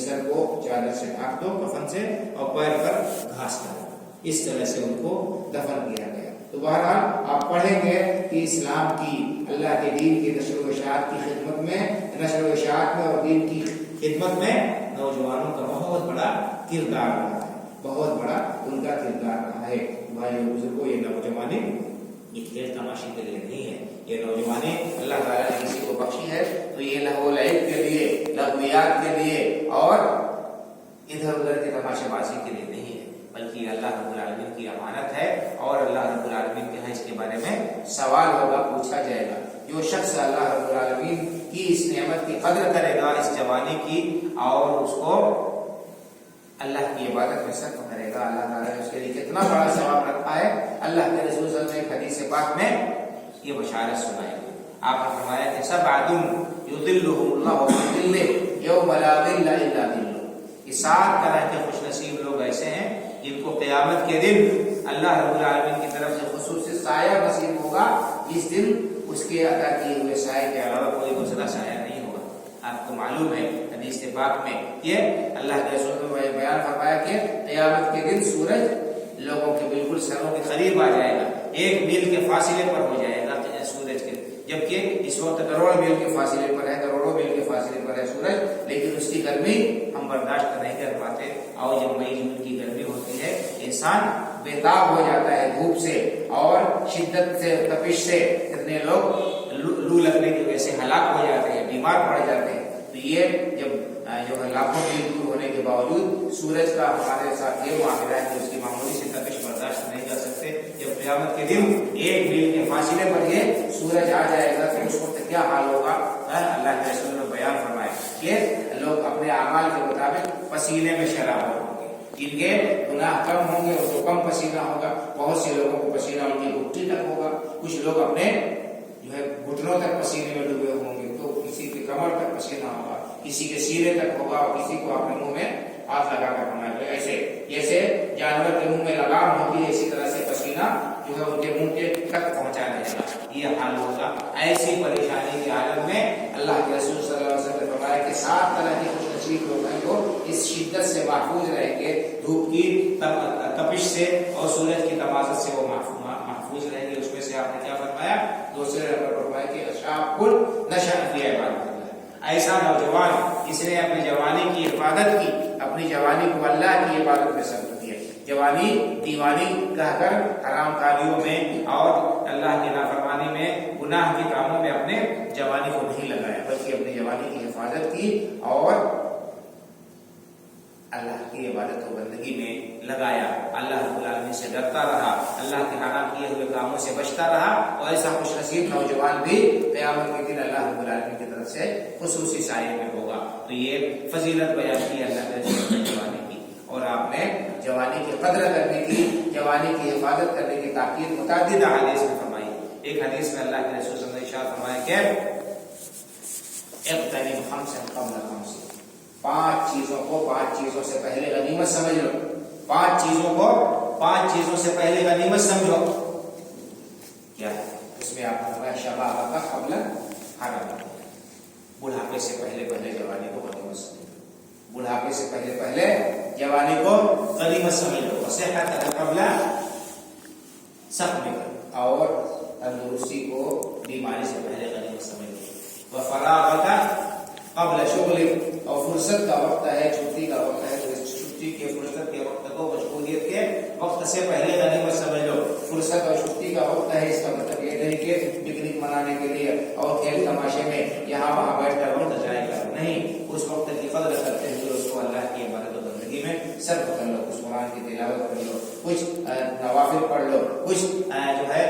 سر کو چادر سے ڈھانپ دو کفن سے اور پیر پر گھاس ڈالو. اس طرح سے ان کو دفن کیا گیا. تو بہرحال آپ پڑھیں گے کہ اسلام کی اللہ کے دین کی نشر و اشاعت کی خدمت میں اور دین کی خدمت میں نوجوانوں کا بہت بڑا کردار رہا ہے, بہت بڑا ان کا کردار رہا ہے. بھائی بزرگوں, یہ نوجوانی یہ کھیل تماشے کے لیے نہیں ہے. یہ نوجوانی اللہ تعالیٰ نے کسی کو بخشی ہے تو یہ لہو و لعب کے لیے, لغویات کے لیے اور ادھر ادھر کے تماشے بازی کے لیے نہیں ہے, بلکہ یہ اللہ رب العالمین کی امانت ہے اور اللہ رب العالمین کے اس کے بارے میں سوال ہوگا, پوچھا جائے گا. جو شخص اللہ رب العالمین کی اس نعمت کی قدر کرے گا, اس جوانی کی, اور اس کو اللہ کی عبادت میں صرف کرے گا, اللہ تعالیٰ نے اس کے لیے کتنا بڑا ثواب رکھا ہے. اللہ کے رسول صلی اللہ علیہ وسلم نے حدیث پاک میں یہ بشارت سنائی. آپ نے فرمایا کہ سبعۃ یظلھم اللہ فی ظلہ یوم لا ظل الا ظلہ. یہ 7 طرح کے خوش نصیب لوگ ایسے ہیں جن کو قیامت کے دن اللہ رب العالمین کی طرف سے خصوصی سایہ نصیب ہوگا. اس دن اس کے عطا کیے ہوئے سائے کے علاوہ کوئی دوسرا سایہ نہیں ہوگا. آپ کو معلوم ہے حدیث پاک میں کہ اللہ کے رسول نے بیان فرمایا کہ قیامت کے دن سورج لوگوں کے بالکل سروں کے قریب آ جائے گا, 1 میل کے فاصلے پر ہو جائے گا سورج کے, جبکہ اس وقت کروڑ میل کے فاصلے پر ہے, کروڑوں میل کے فاصلے پر ہے سورج, لیکن اس کی گرمی ہم برداشت نہیں کر پاتے. اور جب مئی جون کی گرمی ہوتی ہے انسان بےتاب ہو جاتا ہے دھوپ سے اور شدت سے, تپش سے. اتنے لوگ لو لگنے کی وجہ سے ہلاک ہو جاتے ہیں, بیمار پڑ جاتے ہیں. تو یہ جب جو ہے لاکھوں میل دور ہونے کے باوجود سورج کا ہمارے ساتھ یہ معاملہ ہے کہ اس کی معمولی سے تپش برداشت نہیں کر سکتے. جب قیامت کے دن 1 میل کے فاصلے پر یہ سورج آ جائے گا تو اس وقت کیا حال ہوگا. اللہ کے رسول نے بیان فرمایا کہ لوگ اپنے اعمال کے مطابق پسینے میں شرابور ہوں گے. جن کے گناہ کم ہوں گے ان کو کم پسینہ ہوگا. بہت سے لوگوں کو پسینہ ان کی گھٹی تک ہوگا. کچھ لوگ اپنے جو ہے گھٹنوں تک پسینے میں ڈوبے ہوں گے, تو کسی کے کمر تک پسینہ ہوگا, کسی کے سینے تک ہوگا, اور کسی کو اپنے منہ میں ہاتھ لگا کر ہونا ہے. ایسے جیسے جانور کے منہ میں لگام ہوتی ہے اسی طرح سے پسینہ جو ہے ان کے منہ کے تک پہنچا دے گا. یہ حال ہوگا. ایسی پریشانی کے عالم میں اللہ کے رسول صلی اللہ علیہ وسلم نے فرمایا کہ 7 طرح کے خوش نصیب لوگ ہیں جو اس شدت سے محفوظ رہیں گے, دھوپ کی تپش سے اور سورج کی تمازت سے وہ محفوظ رہیں گے. اس میں سے آپ نے کیا فرمایا, دوسرے نمبر فرمایا کہ شاب نشأ فی عبادت اللہ. ایسا نوجوان جس نے اپنی جوانی کی حفاظت کی, اپنی جوانی کو اللہ کی عبادت میں صرف کیا. جوانی دیوانی رہ کر حرام کاریوں میں اور اللہ کی نافرمانی میں, گناہ کے کاموں میں اپنے جوانی کو نہیں لگایا, بلکہ اپنی جوانی کی حفاظت کی اور اللہ کی عبادت و بندگی میں لگایا. اللہ رب العالمین سے ڈرتا رہا, اللہ کے حرام کیے ہوئے کاموں سے بچتا رہا. اور ایسا خوش نصیب نوجوان بھی قیامت کے دن اللہ رب العالمین کی طرف سے خصوصی سائے میں ہوگا. تو یہ فضیلت بیان کی اللہ کے رسول نے جوانی کی, اور آپ نے جوانی کی قدر کرنے کی, جوانی کی حفاظت کرنے کی تاکید متعدد احادیث میں فرمائی. ایک حدیث میں اللہ کے رسول صلی اللہ علیہ وسلم نے ارشاد فرمایا کہ اغتنم خمسا قبل خمس, 5 چیزوں کو 5 چیزوں سے پہلے غنیمت سمجھ لو. 5 چیزوں کو 5 چیزوں سے پہلے غنیمت سمجھو. کیا ہے اس میں آپ نے فرمایا شبابک قبل حرم, بڑھاپے سے پہلے جوانی کو غنیمت سمجھو. بڑھاپے سے پہلے جوانی کو غنیمت سمجھ لو. صحت قبل سقم, اور تندرستی کو بیماری سے پہلے غنیمت سمجھ لو. وفراغک قبل شغل, اور فرصت کا وقت ہے, چھٹی کا وقت ہے, تو چھٹی کے فرصت کے وقت کو مشغولیت کے وقت سے پہلے غنیمت سمجھ لو. فرصت اور چھٹی کا وقت ہے, اس کا مطلب یہ نہیں کہ پکنک منانے کے لیے اور کھیل تماشے میں یہاں وہاں بیٹھ کر وقت ضائع کرو, نہیں. اس وقت کی قدر کرتے ہوئے اس کو اللہ کی عبادت و بندگی میں صرف کر لو. کچھ قرآن کی تلاوت کر لو, کچھ نوافل پڑھ لو, کچھ جو ہے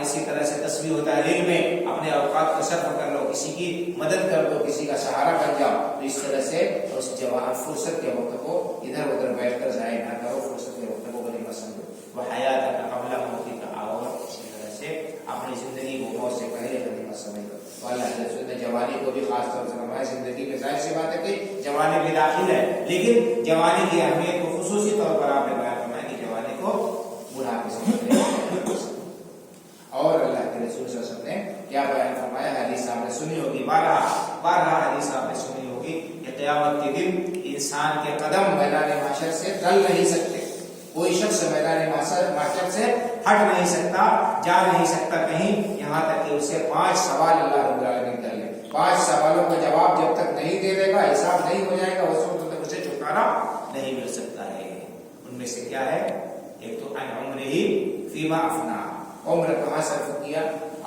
اسی طرح سے تسبیح و تحلیل میں اپنے اوقات کو صرف کر لو, کسی کی مدد کر دو, کسی کا سہارا بن جاؤ. تو اس طرح سے اس جوان فرصت کے وقت کو ادھر ادھر بیٹھ کر ضائع نہ کرو, فرصت کے وقت کو غنیمت سمجھو. وہ حیات کا قبل موت کا, اور اسی طرح سے اپنی زندگی کو موت سے پہلے غنیمت سمجھو. اللہ کے رسول نے جوانی کو بھی خاص طور سے فرمایا. زندگی میں ظاہر سی بات ہے کہ جوانی بھی داخل ہے, لیکن جوانی کی اہمیت کو خصوصی طور پر آپ نے بیان فرمایا کہ جوانی کو بڑھاپے سے پہلے. اور اللہ کے رسول صلی اللہ علیہ وسلم نے کیا بیان فرمایا, حدیث آپ نے سنی ہوگی, بارہا حدیث آپ نے سنی ہوگی کہ قیامت کے دن انسان کے قدم میدان محشر سے ٹل نہیں سکتے، کوئی شخص میدان محشر سے ہٹ نہیں سکتا، جا نہیں سکتا کہیں، یہاں تک کہ اسے 5 سوال اللہ رب العالمین کر لے۔ 5 سوالوں کا جواب جب تک نہیں دے دے گا، حساب نہیں ہو جائے گا، اس وقت تک اسے چھٹکارا نہیں مل سکتا ہے۔ ان میں سے کیا ہے؟ ایک تو عن عمرہ فیما افنا، عمر کہاں صرف کیا،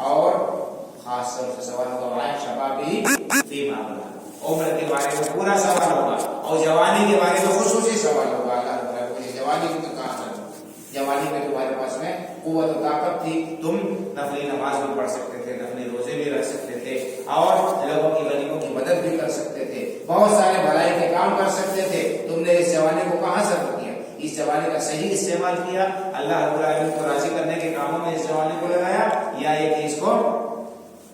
اور خاص طور سے سوال ہوگا عن شبابہ فیما ابلا، عمر کے بارے میں پورا سوال ہوگا، اور جوانی کے بارے میں خصوصی سوال ہوگا۔ اللہ رب العالمین جوانی کو کہاں کرو، جوانی میں تمہارے پاس میں قوت و طاقت تھی، تم نفلی نماز بھی پڑھ سکتے تھے، نفلی روزے بھی رکھ سکتے تھے، اور لوگوں کی غریبوں کی مدد بھی کر سکتے تھے، بہت سارے بھلائی کے کام کر سکتے تھے، تم نے اس جوانی کو کہاں صرف کیا؟ اس جوانی کا صحیح استعمال کیا، اللہ رب العالمین کو راضی کرنے کے کاموں میں اس جوانی کو لگایا، یا یہ کہ اس کو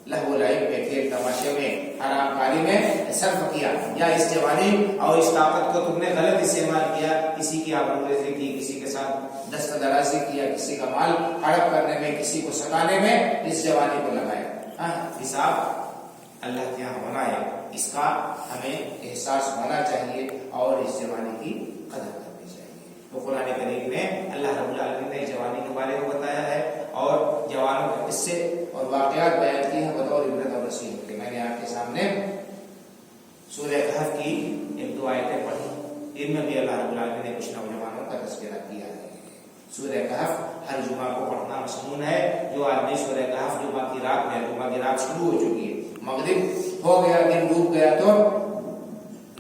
لہو لعب میں، کھیل تماشے میں، حرام کاری میں صرف کیا، یا اس جوانی اور اس طاقت کو تم نے غلط استعمال کیا، کسی کی آبروریزی کی، کسی کے ساتھ دست درازی کیا، کسی کا مال ہڑپ کرنے میں، کسی کو ستانے میں اس جوانی کو لگایا۔ حساب اللہ کے یہاں ہونا ہے، اس کا ہمیں احساس ہونا چاہیے اور اس جوانی کی قدر کرنی چاہیے۔ تو قرآن کریم میں اللہ رب العالمین نے جوانی کے بارے میں بتایا ہے، اور جوانوں کے قصے اور واقعات بیان کیے ہیں بطور عبرت اور نصیحت کے۔ میں نے آپ کے سامنے سورہ کہف کی 1-2 آیتیں پڑھی، ان میں بھی اللہ رب العالمین نے کچھ نوجوانوں کا تذکرہ کیا ہے۔ سورہ کہف ہر جمعہ کو پڑھنا مسنون ہے۔ جو آدمی سورہ کہف جمعہ کی رات میں، جمعہ کی رات شروع ہو چکی ہے، مغرب ہو گیا، دن ڈوب گیا، تو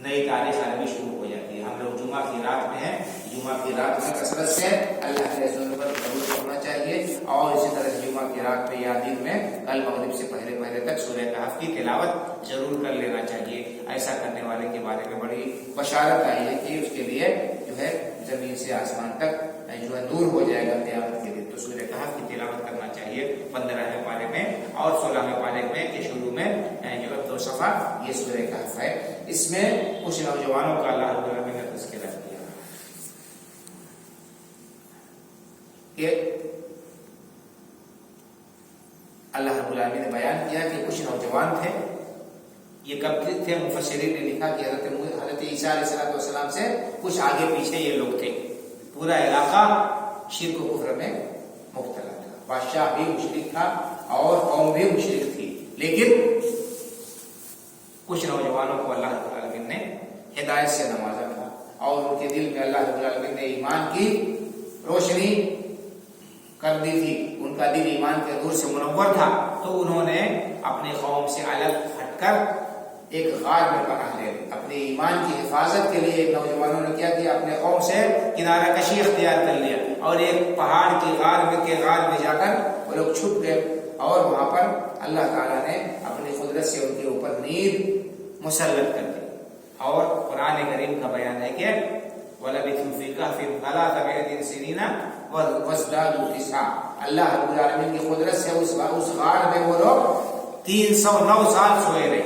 نئی تاریخ عربی شروع ہو جاتی ہے۔ ہم لوگ جمعہ کی رات میں ہیں، جمعہ کی رات میں کثرت سے اللہ کے رسول پر درود پڑھنا چاہیے، اور اسی طرح سے جمعہ کی رات میں یا دن میں کل مغرب سے پہلے تک سورہ کہف کی تلاوت ضرور کر لینا چاہیے۔ ایسا کرنے والے کے بارے میں بڑی بشارت آئی ہے کہ اس کے لیے جو ہے زمین سے آسمان تک جو ہے دور ہو جائے گا قیامت کے دن۔ تو سورہ کہف کی تلاوت کرنا چاہیے 15ویں پارے میں اور 16ویں پارے میں کے شروع میں جو 2 صفحہ یہ سورہ کہف ہے۔ اس میں کچھ نوجوانوں کا اللہ رب العالمین نے تذکرہ کیا کہ اللہ رب العالمین نے بیان کیا کہ کچھ نوجوان تھے، یہ کب تھے؟ مفسرین نے لکھا کہ حضرت عیسیٰ علیہ السلام سے کچھ آگے پیچھے یہ لوگ تھے۔ پورا علاقہ شرک و کفر میں مبتلا تھا، بادشاہ بھی مشرک تھا اور قوم بھی مشرک تھی، لیکن کچھ نوجوانوں کو اللہ رب العالمین نے ہدایت سے نوازا تھا، اور ان کے دل میں اللہ رب العالمین نے ایمان کی روشنی کر دی تھی، ان کا دل ایمان کے نور سے منور تھا، تو انہوں نے اپنی قوم سے الگ ہٹ کر ایک غار میں پناہ لے لی۔ اپنے ایمان کی حفاظت کے لیے نوجوانوں نے کیا کیا؟ اپنے قوم سے کنارہ کشی اختیار کر لیا، اور ایک پہاڑ کی غار میں جا کر وہ لوگ چھپ گئے، اور وہاں پر اللہ تعالیٰ نے اپنی قدرت سے ان کے اوپر نیند مسلط کر دی۔ اور قرآن کریم کا بیان ہے کہ وَلَبِثُوا فِي كَهْفِهِمْ 300 سِنِينَ وَازْدَادُوا تِسْعًا، اللہ رب العالمین کی قدرت سے اس غار میں وہ لوگ 309 سال سوئے رہے۔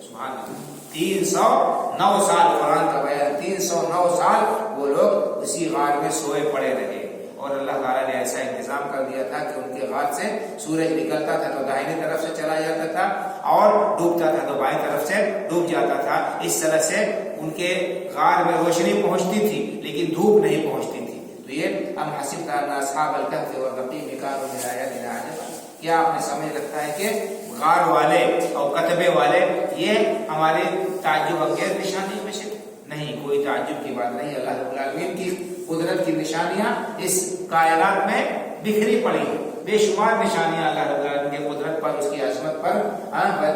سبحان اللہ، 309 سال، قرآن کا بیان 309 سال وہ لوگ اسی غار میں سوئے پڑے رہے، اور اللہ تعالیٰ نے ایسا انتظام کر دیا تھا کہ ان کے غار سے سورج نکلتا تھا تو دائیں طرف سے چلا جاتا تھا، اور ڈوبتا تھا تو بائیں طرف سے ڈوب جاتا تھا۔ اس طرح سے ان کے غار میں روشنی پہنچتی تھی لیکن دھوپ نہیں پہنچتی تھی۔ تو یہ ام حسبت ان اصحاب الکہف والرقیم کانوا من آیاتنا عجبا، کیا آپ نے سمجھ رکھا ہے کہ غار والے اور کتبے والے یہ ہمارے تعجب انگیز نشانی میں سے نہیں؟ کوئی تعجب کی بات نہیں، اللہ رب العالمین کی قدرت کی نشانیاں اس کائنات میں بکھری پڑی ہیں، بے شمار نشانیاں اللہ رب العالمین کی قدرت پر، اس کی عظمت پر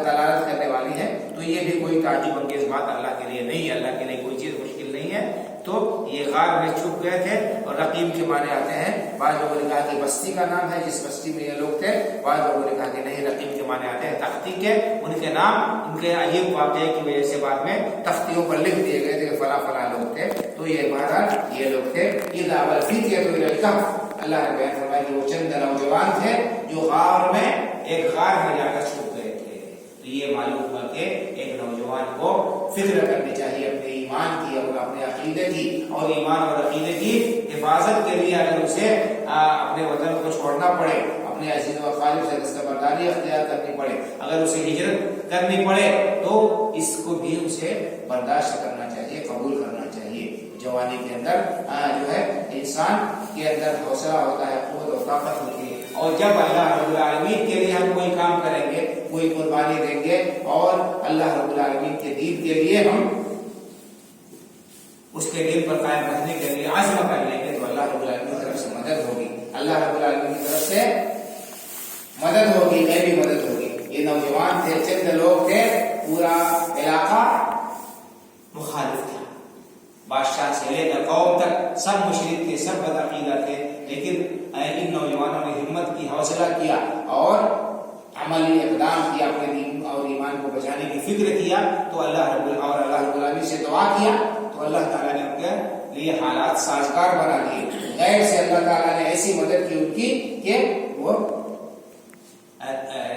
دلالت کرنے والی ہیں۔ تو یہ بھی کوئی تعجب انگیز بات اللہ کے لیے نہیں ہے، اللہ کے لیے کوئی چیز مشکل نہیں ہے۔ تو یہ غار میں چھپ گئے تھے، اور رقیم کے معنی آتے ہیں، بعض لوگوں نے کہا کہ بستی کا نام ہے جس بستی میں یہ لوگ تھے، بعض لوگوں نے کہا کہ نہیں، رقیم کے معنی آتے ہیں تختی کے، ان کے نام ان کے عجیب واقعے کی وجہ سے بعد میں تختیوں پر لکھ دیے گئے تھے کہ فلاں فلاں لوگ تھے۔ تو یہ بہرحال یہ لوگ تھے۔ اذا الفتية الى الكهف، اللہ نے بیان فرمایا کہ وہ چند نوجوان تھے جو غار میں ایک غار میں جا کر چھپ گئے تھے۔ تو یہ معلوم ہوا کہ ایک نوجوان کو فکر کرنی چاہیے اپنے ایمان کی اور اپنے عقیدے کی، اور ایمان اور عقیدے کی حفاظت کے لیے اگر اسے اپنے وطن کو چھوڑنا پڑے، اپنے عزیز و اقارب سے دستبرداری اختیار کرنی پڑے، اگر اسے ہجرت کرنی پڑے تو اس کو بھی اسے برداشت کرنا چاہیے، قبول کرنا چاہیے۔ جوانی کے اندر جو ہے انسان کے اندر حوصلہ ہوتا ہے، قوت و طاقت ہوتی ہے، اور جب اللہ رب العالمین کے لیے ہم کوئی کام کریں گے، کوئی قربانی دیں گے اور اللہ رب العالمین کے دین کے لیے ہم اس کے دین پر قائم رہنے کے لیے عزم کر لیں گے تو اللہ رب العالمین کی طرف سے مدد ہوگی، اللہ رب العالمین کی طرف سے مدد ہوگی، غیبی مدد ہوگی۔ یہ نوجوان تھے، چند لوگ تھے، پورا علاقہ مخالف تھا، بادشاہ سے لے کر قوم تک سب مشرک تھے، سب بدعقیدہ تھے، لیکن ان نوجوانوں نے ہمت کی، حوصلہ کیا اور عملی اقدام کیا، اپنے دین اور ایمان کو بچانے کی فکر کیا، تو اللہ رب العالمین سے دعا کیا تو اللہ تعالیٰ نے ان کے لیے حالات سازگار بنا دیے، غیر سے اللہ تعالیٰ نے ایسی مدد کی ان کی کہ وہ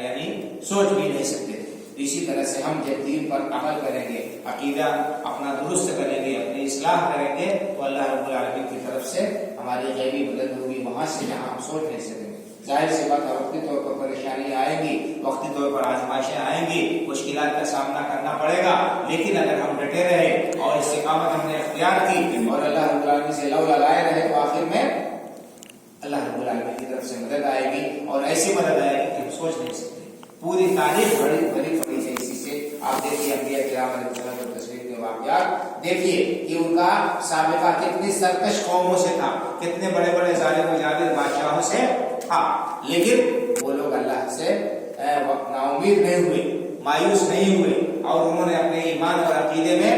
یعنی سوچ بھی نہیں سکتے تھے۔ اسی طرح سے ہم جب دین پر عمل کریں گے، عقیدہ اپنا درست کریں گے، اپنی اصلاح کریں گے تو اللہ رب العالمین کی طرف سے ہماری غیبی مدد ہوگی، وہاں سے جہاں ہم سوچ نہیں سکیں گے۔ ظاہر سی بات ہے، وقتی طور پر پریشانیاں آئیں گی، وقتی طور پر آزمائشیں آئیں گی، مشکلات کا سامنا کرنا پڑے گا، لیکن اگر ہم ڈٹے رہے اور استقامت ہم نے اختیار کی اور اللہ رب العالمین سے لو لگائے رہے تو آخر میں اللہ رب العالمین کی طرف سے مدد آئے گی، اور ایسی مدد آئے گی کہ ہم سوچ نہیں سکتے۔ پوری تاریخ بڑی پڑی ہے اسی سے۔ آپ دیکھیے انبیاء کرام علیہ السلام کی تصویر کے واقعات دیکھیے کہ ان کا سابقہ کتنی سرکش قوموں سے تھا، کتنے بڑے بڑے ظالم و جابر بادشاہوں سے تھا، لیکن وہ لوگ اللہ سے نا امید نہیں ہوئے، مایوس نہیں ہوئے، اور انہوں نے اپنے ایمان اور عقیدے میں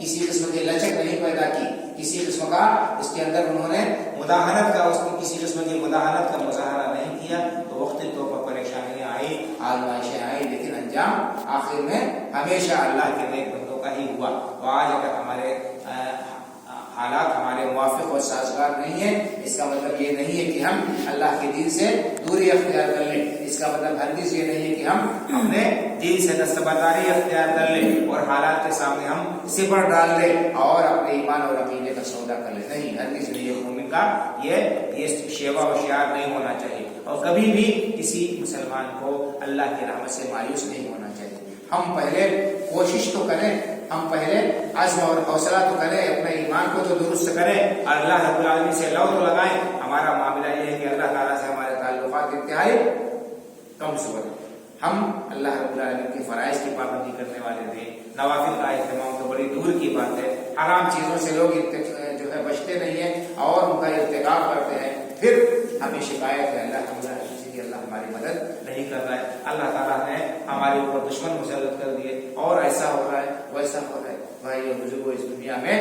کسی قسم کی لچک نہیں پیدا کی، کسی قسم کا اس کے اندر انہوں نے مداہنت کا، اس کی کسی قسم کی مداہنت کا مظاہرہ نہیں کیا، تو وقتی طور پر پریشانیاں آئی، آزمائشیں آئی، لیکن انجام آخر میں ہمیشہ اللہ کے نیک بندوں کا ہی ہوا۔ تو آج اگر ہمارے حالات ہمارے موافق اور سازگار نہیں ہیں، اس کا مطلب یہ نہیں ہے کہ ہم اللہ کے دین سے دوری اختیار کر لیں، اس کا مطلب ہرگز یہ نہیں ہے کہ ہم اپنے دین سے دستبرداری اختیار کر لیں اور حالات کے سامنے ہم صبر ڈال لیں اور اپنے ایمان اور عقیدے کا سودا کر لیں، نہیں، ہرگز نہیں۔ مومن کا یہ شیوا و شعار نہیں ہونا چاہیے، اور کبھی بھی کسی مسلمان کو اللہ کی رحمت سے مایوس نہیں ہونا چاہیے۔ ہم پہلے کوشش تو کریں، ہم پہلے عزم اور حوصلہ تو کریں، اپنے ایمان کو تو درست کریں، اور اللہ رب العالمین سے لو تو لگائیں۔ ہمارا معاملہ یہ ہے کہ اللہ تعالیٰ سے ہمارے تعلقات انتہائی کمزور ہیں، ہم اللہ رب العالمین کے فرائض کی پابندی کرنے والے تھے، نوافل کا اہتمام تو بڑی دور کی بات ہے، حرام چیزوں سے لوگ جو ہے بچتے نہیں ہیں اور ان کا ارتکاب کرتے ہیں، پھر ہمیں شکایت ہے اللہ رب العالمین سے کہ اللہ ہماری مدد نہیں کر رہا ہے، اللہ تعالیٰ نے ہمارے اوپر دشمن مسلط کر دیے، اور ایسا ہو رہا ہے، ویسا ہو رہا ہے۔ بھائی اور بزرگوں، اس دنیا میں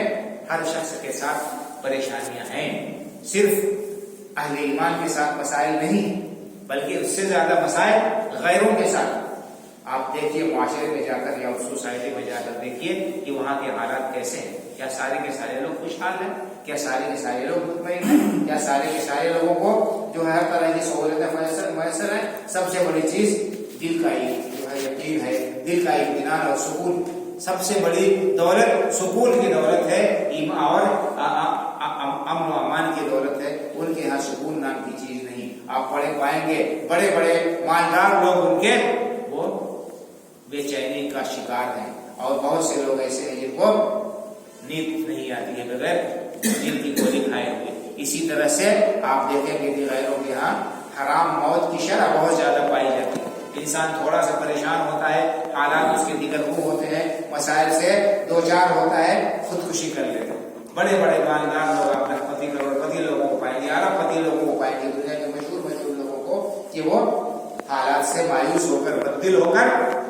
ہر شخص کے ساتھ پریشانیاں ہیں، صرف اہل ایمان کے ساتھ مسائل نہیں، بلکہ اس سے زیادہ مسائل غیروں کے ساتھ۔ آپ دیکھیے معاشرے میں جا کر یا سوسائٹی میں جا کر دیکھیے کہ وہاں کے حالات کیسے ہیں، کیا سارے کے سارے لوگ خوشحال ہیں، کیا سارے کے سارے لوگ مطمئن ہیں، کیا سارے کے سارے لوگوں کو جو ہے ہر طرح کی سہولتیں میسر ہیں۔ سب سے بڑی چیز دل کا جو ہے یقین ہے، دل کا اطمینان اور سکون، سب سے بڑی دولت سکون کی دولت ہے، اور امن و امان کی دولت ہے۔ ان کے یہاں سکون نام کی چیز نہیں۔ آپ پائیں گے بڑے بڑے مالدار لوگ ان کے وہ بے چینی کا شکار ہیں، اور بہت سے لوگ ایسے ہیں جن کو نیند نہیں آتی ہے بغیر دل کی گولی کھائے ہوئے۔ اسی طرح سے آپ دیکھیں گے کہ غیروں کے یہاں حرام موت کی شرح بہت زیادہ پائی جاتی ہے۔ انسان تھوڑا سا پریشان ہوتا ہے، حالات اس کے دیگر وہ ہوتے ہیں، مسائل سے دو چار ہوتا ہے، خودکشی کر لیتے ہیں۔ بڑے بڑے مالدار لوگ، اپنے پتی کروڑ پتی لوگوں کو پائیں گے، ارب پتی لوگوں کو پائیں گے، دنیا کے مشہور لوگوں کو، کہ وہ حالات سے مایوس ہو کر، بددل ہو کر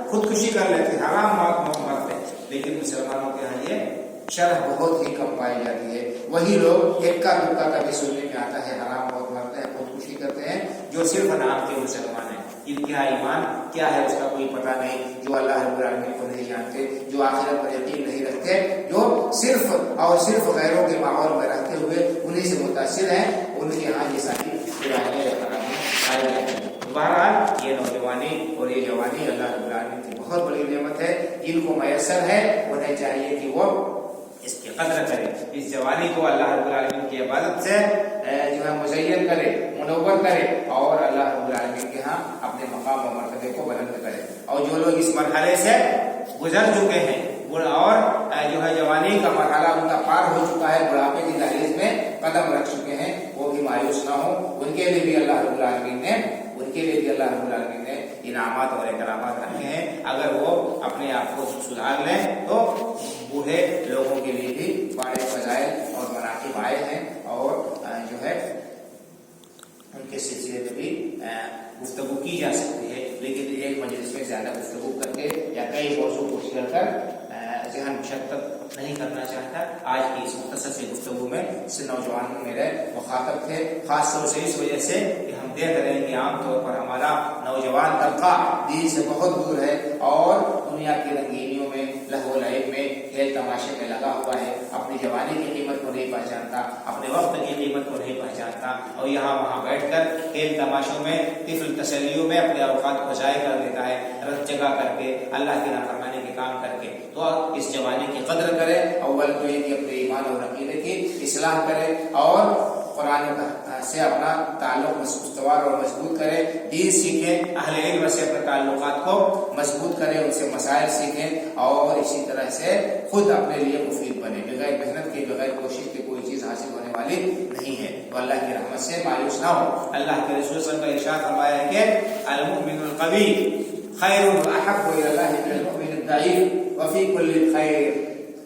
خودکشی کر لیتے، حرام موت مرتے ہیں۔ لیکن مسلمانوں کے یہاں یہ شرح بہت ہی کم پائی جاتی ہے۔ وہی لوگ اکا دکا کبھی سننے میں آتا ہے حرام موت مرتے ہیں، خودکشی کرتے ہیں، جو صرف نام کے مسلمان ہیں، ان کا ایمان کیا ہے اس کا کوئی پتہ نہیں، جو اللہ رب العالمین کو نہیں جانتے، جو آخرت پر یقین نہیں رکھتے، جو صرف اور صرف غیروں کے ماحول میں رہتے ہوئے انہی سے متاثر ہیں، ان کے یہاں یہ ساری بہرحال یہ نوجوانی اور یہ جوانی اللہ رب العالمین کی بہت بڑی نعمت ہے، ان کو میسر ہے، انہیں چاہیے کہ وہ اس کے قدر کرے، اس جوانی کو اللہ رب العالمین کی عبادت سے جو ہے مزین کرے، منور کرے اور اللہ رب العالمین کے ہاں اپنے مقام و مرتبے کو بلند کرے۔ اور جو لوگ اس مرحلے سے گزر چکے ہیں اور جو ہے جوانی کا مرحلہ ان کا پار ہو چکا ہے، بڑھاپے کی دہلیز میں قدم رکھ چکے ہیں، وہ بھی مایوس نہ ہو، ان کے لیے بھی اللہ رب العالمین نے انعامات اور اکرامات رکھے ہیں۔ اگر وہ اپنے آپ کو سدھار لیں تو بوڑھے لوگوں کے لیے بھی بڑے فضائل اور مناقب آئے ہیں اور جو ہے ان کے سلسلے میں بھی گفتگو کی جا سکتی ہے، لیکن ایک مجلس میں زیادہ گفتگو کر کے یا کئی موضوع کو چھیڑ کر ذہن مشتت نہیں کرنا چاہتا۔ آج کی اس مختصر سی گفتگو میں سے نوجوان میرے مخاطب تھے، خاص طور سے اس وجہ سے کہ ہم دیکھ رہے ہیں کہ عام طور پر ہمارا نوجوان طبقہ دین سے بہت دور ہے اور دنیا کی رنگینیوں میں، لہو و لعب میں، کھیل تماشے میں لگا ہوا ہے، اپنی جوانی کی قیمت کو نہیں پہچانتا، اپنے وقت کی قیمت کو نہیں پہچانتا اور یہاں وہاں بیٹھ کر کھیل تماشوں میں، طفل تسلیوں میں اپنے اوقات کو ضائع کر دیتا ہے، رت جگہ کر کے، اللہ کی نافرمانی کے کام کر کے۔ تو اس جوانی کی قدر کرے، اول تو یہ کہ اپنے ایمان اور عقیدے کی اصلاح کرے اور قرآن سے اپنا تعلق استوار اور مضبوط کرے، دین سیکھے، اہل علم سے اپنے تعلقات کو مضبوط کرے، ان سے مسائل سیکھیں اور اسی طرح سے خود اپنے لیے مفید بنے۔ بغیر محنت کے، بغیر کوشش کے کوئی چیز حاصل ہونے والی نہیں ہے، تو اللہ کی رحمت سے مایوس نہ ہو۔ اللہ کے رسول صلی اللہ علیہ وسلم کا ارشاد فرمایا ہے کہ المؤمن القوی خیر واحب الی اللہ من المؤمن الضعیف وفی کل خیر۔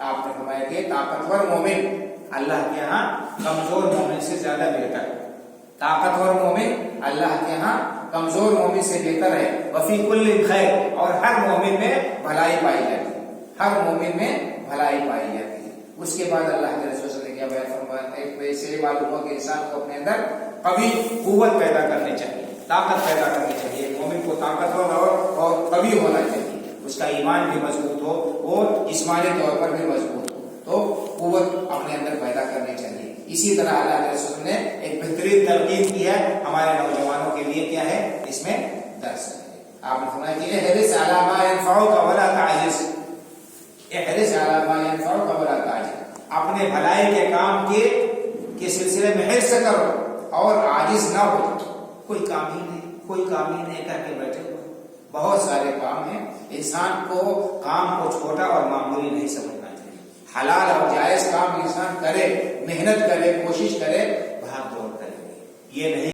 آپ نے فرمایا کہ طاقتور مومن اللہ کے ہاں کمزور مومن سے زیادہ بہتر، طاقتور مومن اللہ کے ہاں کمزور مومن سے بہتر ہے، وفی کل خیر، اور ہر مومن میں بھلائی پائی جاتی ہے، ہر مومن میں بھلائی پائی جاتی ہے۔ اس کے بعد اللہ کے رسول صلی اللہ علیہ وسلم نے کیا بیان فرمایا، ایک سے معلوم ہوا کہ انسان کو اپنے اندر قوی قوت پیدا کرنی چاہیے، طاقت پیدا کرنی چاہیے، مومن کو طاقتور اور قوی ہونا چاہیے، اس کا ایمان بھی مضبوط ہو اور جسمانی طور پر بھی مضبوط ہو، تو قوت اپنے اندر پیدا کرنی چاہیے۔ اسی طرح اللہ کے رسول نے ایک بہترین تلقین کی ہے ہمارے نوجوانوں کے لیے، کیا ہے اس میں درس ہے۔ آپ نے فرمایا کہ احرص علی ما ينفعك ولا تعجز، احرص علی ما ينفعك ولا تعجز، اپنے بھلائی کے کام کے سلسلے میں حرص کرو اور عاجز نہ ہو۔ کوئی کام ہی نہیں کر کے بیٹھے ہو، بہت سارے کام ہیں، انسان کو کام کو چھوٹا اور معمولی نہیں سمجھنا چاہیے، حلال اور جائز کام انسان کرے، محنت کرے، کوشش کرے، بھاگ دوڑ کرے، یہ نہیں